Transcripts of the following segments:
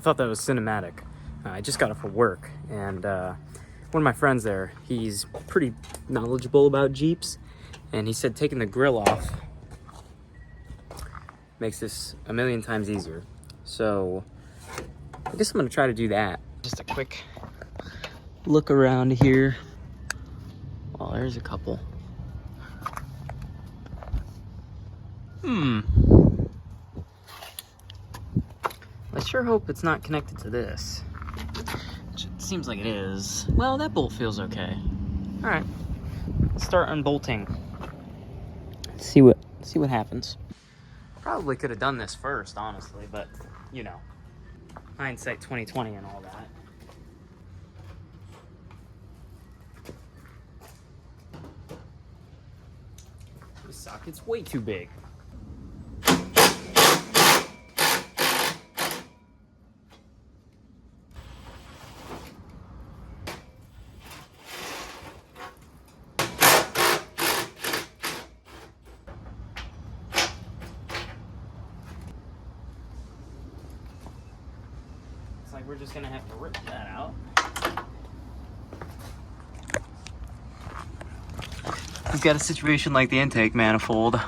thought that was cinematic. I just got off of work, and one of my friends there, he's pretty knowledgeable about Jeeps, and he said taking the grill off makes this a million times easier. So I guess I'm gonna try to do that. Just a quick look around here. Oh, there's a couple. I sure hope it's not connected to this. Which it seems like it is. Well, that bolt feels okay. All right, let's start unbolting. See what happens. Probably could have done this first, honestly, but you know, hindsight 2020 and all that. This socket's way too big. Like we're just gonna have to rip that out. We've got a situation like the intake manifold.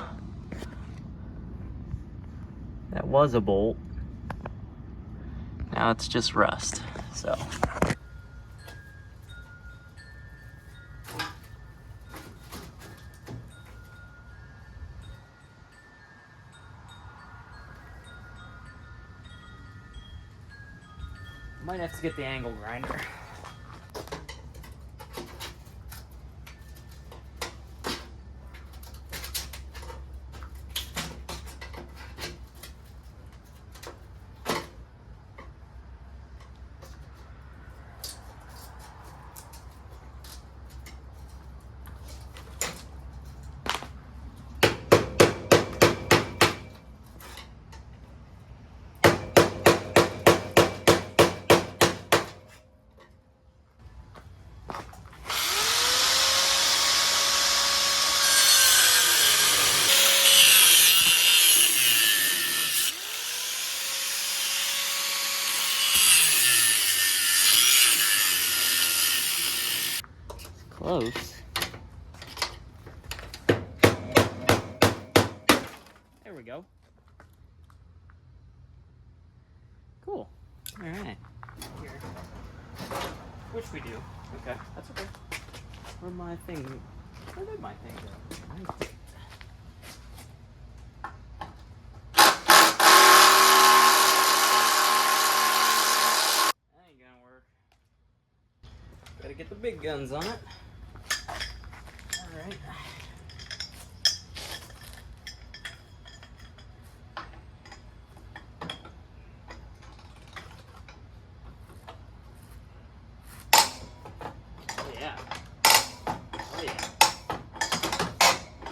That was a bolt. Now it's just rust, so. Might have to get the angle grinder. Close. There we go. Cool. All right. Here. Which we do. Okay, that's okay. Where did my thing go? That ain't gonna work. Gotta get the big guns on it. Alright. Oh yeah. Oh yeah.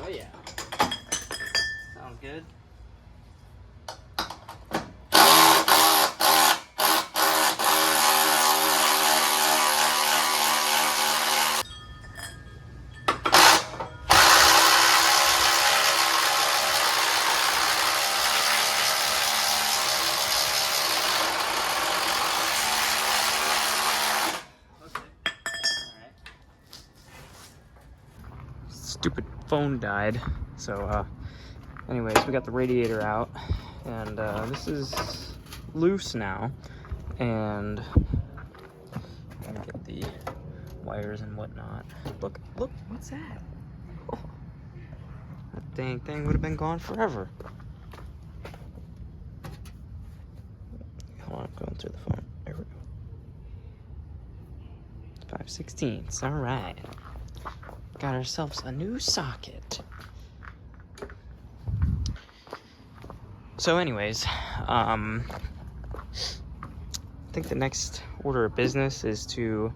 Oh yeah. Sounds good. Stupid phone died. So anyways, we got the radiator out, and this is loose now, and I'm gonna get the wires and whatnot. Look, what's that? Oh, that dang thing would have been gone forever. Hold on, I'm going through the phone. There we go. 5/16. All right. Got ourselves a new socket. So anyways, I think the next order of business is to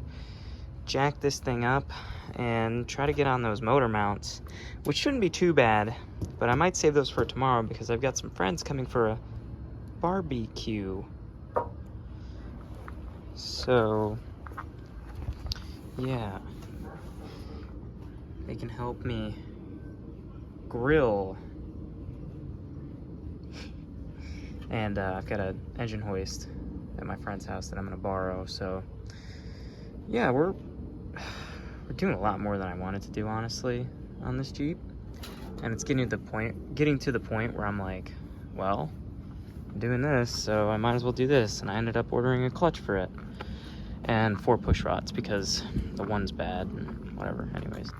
jack this thing up and try to get on those motor mounts, which shouldn't be too bad, but I might save those for tomorrow because I've got some friends coming for a barbecue. So yeah, they can help me grill. And I've got an engine hoist at my friend's house that I'm gonna borrow. So yeah, we're doing a lot more than I wanted to do, honestly, on this Jeep. And it's getting to the point where I'm like, well, I'm doing this, so I might as well do this. And I ended up ordering a clutch for it and 4 push rods because the one's bad and whatever. Anyways,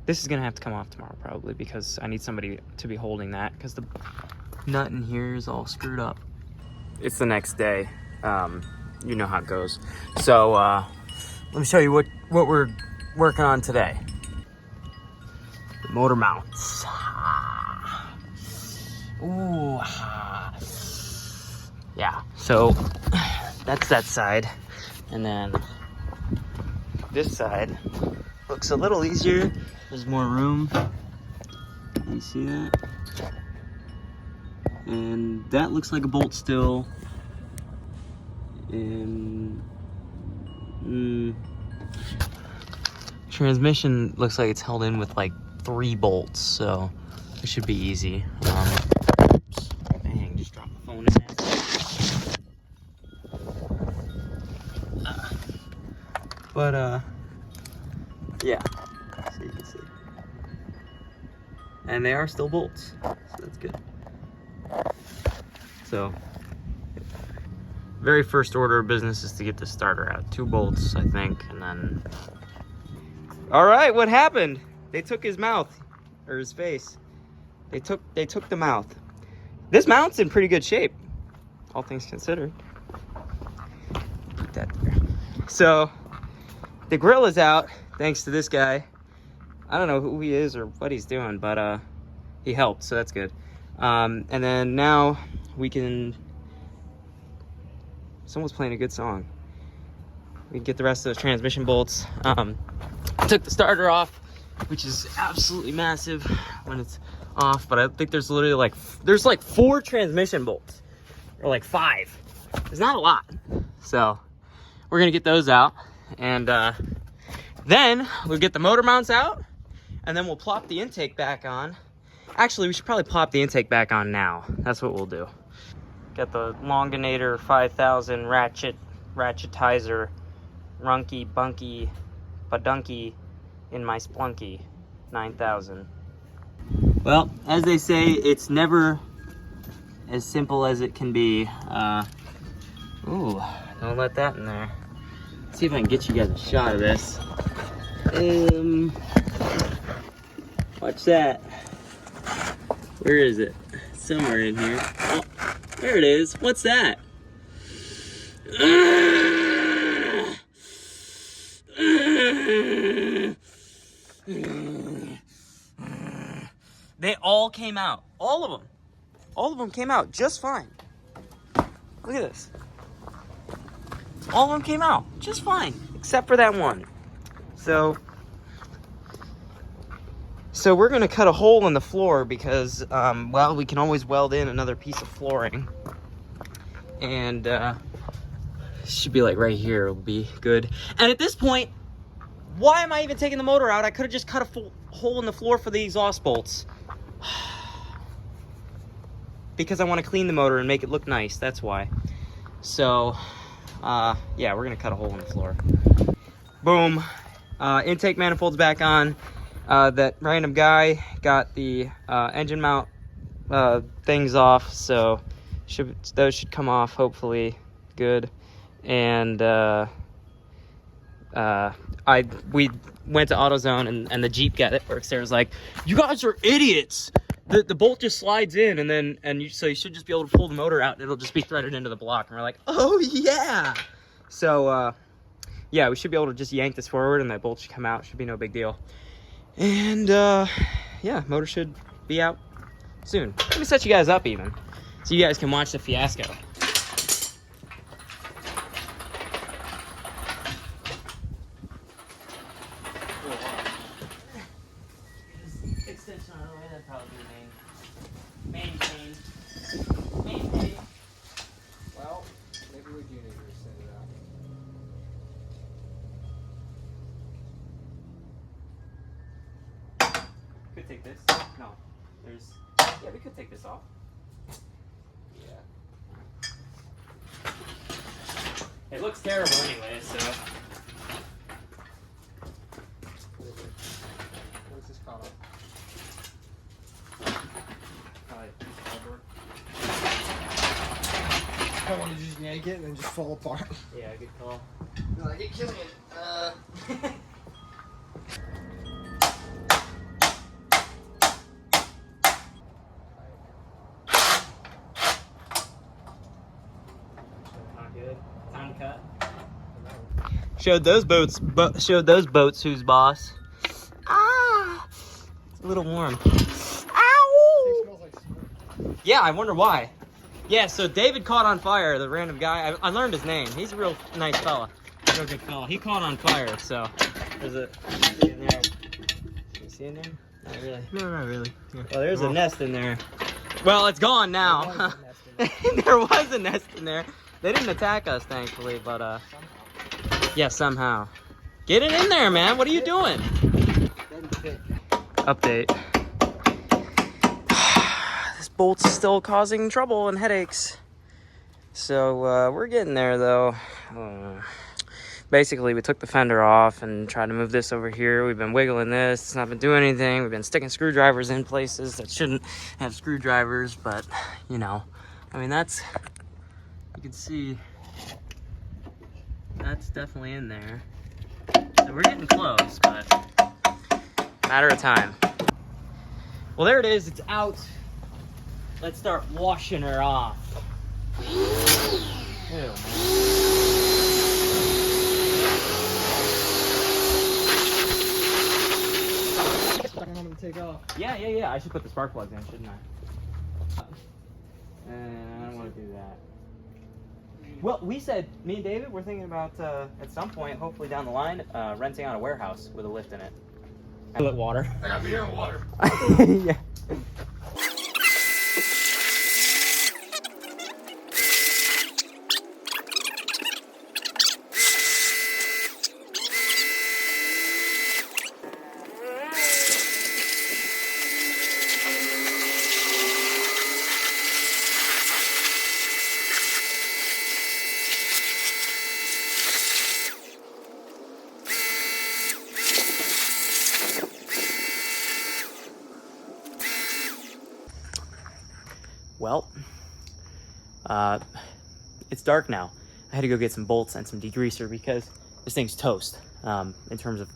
this is gonna have to come off tomorrow probably because I need somebody to be holding that because the nut in here is all screwed up. It's the next day. You know how it goes. So let me show you what we're working on today. The motor mounts. Ooh. Yeah, so that's that side. And then this side looks a little easier. There's more room. You see that? And that looks like a bolt still. And transmission looks like it's held in with like 3 bolts, so it should be easy. Oops. Dang, just dropped the phone in there. But yeah, so you can see. And they are still bolts, so that's good. So, very first order of business is to get the starter out. 2 bolts, I think, and then... All right, what happened? They took his mouth, or his face. They took the mouth. This mount's in pretty good shape, all things considered. Put that there. So, the grill is out, thanks to this guy. I don't know who he is or what he's doing, but he helped, so that's good. And then now we can... Someone's playing a good song. We can get the rest of the transmission bolts. Took the starter off, which is absolutely massive when it's off, but I think there's literally like 4 transmission bolts, or like 5. There's not a lot. So we're gonna get those out, and then we'll get the motor mounts out, and then we'll plop the intake back on. Actually, we should probably plop the intake back on now. That's what we'll do. Got the Longinator 5000 ratchetizer, runky bunky badunky in my Splunky 9000. Well, as they say, it's never as simple as it can be. Ooh, don't let that in there. Let's see if I can get you guys a shot of this. Watch that. Where is it? Somewhere in here. Oh, there it is. What's that? They all came out. All of them. All of them came out just fine. Look at this. All of them came out just fine, except for that one. So we're gonna cut a hole in the floor because, well, we can always weld in another piece of flooring. And should be like right here, it'll be good. And at this point, why am I even taking the motor out? I could have just cut a hole in the floor for the exhaust bolts. Because I want to clean the motor and make it look nice, that's why. So, yeah, we're gonna cut a hole in the floor. Boom. Intake manifold's back on. That random guy got the engine mount things off, so those should come off, hopefully. Good. And we went to AutoZone, and the Jeep guy that works there was like, "You guys are idiots. The bolt just slides in, so you should just be able to pull the motor out, and it'll just be threaded into the block." And we're like, "Oh yeah!" So yeah, we should be able to just yank this forward, and that bolt should come out. Should be no big deal. And yeah, motor should be out soon. Let me set you guys up even, so you guys can watch the fiasco. Extension on the way, that'd probably be main pain. Well, maybe we do need to send it out. Could take this. No, yeah, we could take this off. Yeah. It looks terrible anyway, so. What's this called? I don't want to just yank it and then just fall apart. Yeah, good call. Like it killing it. Not good. Time to cut. Showed those boats who's boss. Ah, it's a little warm. Ow! Smells like smoke. Yeah, I wonder why. Yeah, so David caught on fire, the random guy. I learned his name. He's a real nice fella. Real good fella. He caught on fire, so there's a see in there. Can you see in there? Not really. No, not really. Yeah. Well, there's a nest in there. Well, it's gone now. There was a nest in there. There was a nest in there. They didn't attack us, thankfully, but yeah, somehow. Get it in there, man. What are you doing? Update. This bolt's still causing trouble and headaches. So we're getting there, though. Basically, we took the fender off and tried to move this over here. We've been wiggling this. It's not been doing anything. We've been sticking screwdrivers in places that shouldn't have screwdrivers, but, you know. I mean, that's... You can see... That's definitely in there. So we're getting close, but... Matter of time. Well, there it is. It's out. Let's start washing her off. Ew, man. I don't want him to take off. Yeah. I should put the spark plugs in, shouldn't I? I don't want to do that. Well, we said, me and David, we're thinking about, at some point, hopefully down the line, renting out a warehouse with a lift in it. Toilet water. I got beer and water. Yeah. Well, it's dark now. I had to go get some bolts and some degreaser because this thing's toast in terms of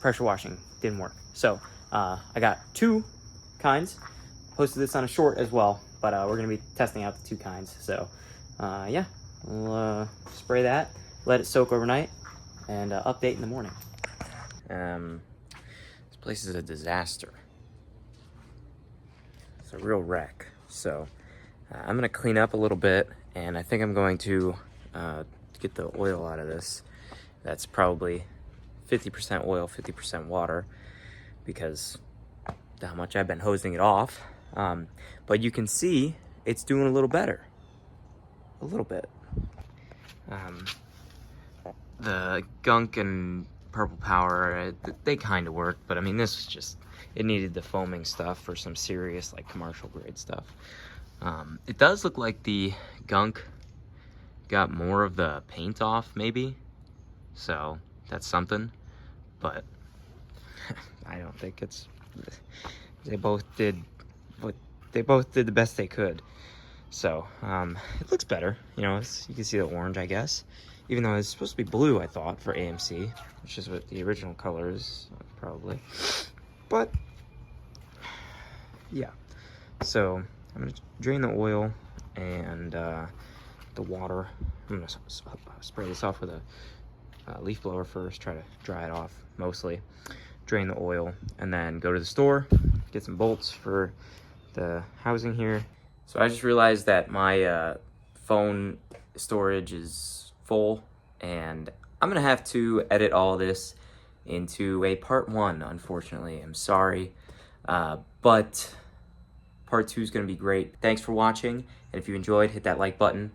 pressure washing. Didn't work. So I got two kinds. Posted this on a short as well, but we're going to be testing out the two kinds. So yeah, we'll spray that, let it soak overnight, and update in the morning. This place is a disaster. It's a real wreck. So I'm going to clean up a little bit, and I think I'm going to get the oil out of this. That's probably 50% oil, 50% water, because how much I've been hosing it off. But you can see it's doing a little better. A little bit. The gunk and purple power, they kind of work, but I mean, this was just, it needed the foaming stuff for some serious, like, commercial grade stuff. It does look like the gunk got more of the paint off, maybe. So that's something, but I don't think it's, they both did the best they could. So it looks better, you know. You can see the orange, I guess, even though it's supposed to be blue, I thought, for AMC, which is what the original color is, probably. But yeah, so I'm gonna drain the oil and the water. I'm gonna spray this off with a leaf blower first, try to dry it off mostly, drain the oil, and then go to the store, get some bolts for the housing here. So I just realized that my phone storage is full, and I'm gonna have to edit all this into a part 1, unfortunately. I'm sorry, but part 2 is gonna be great. Thanks for watching, and if you enjoyed, hit that like button.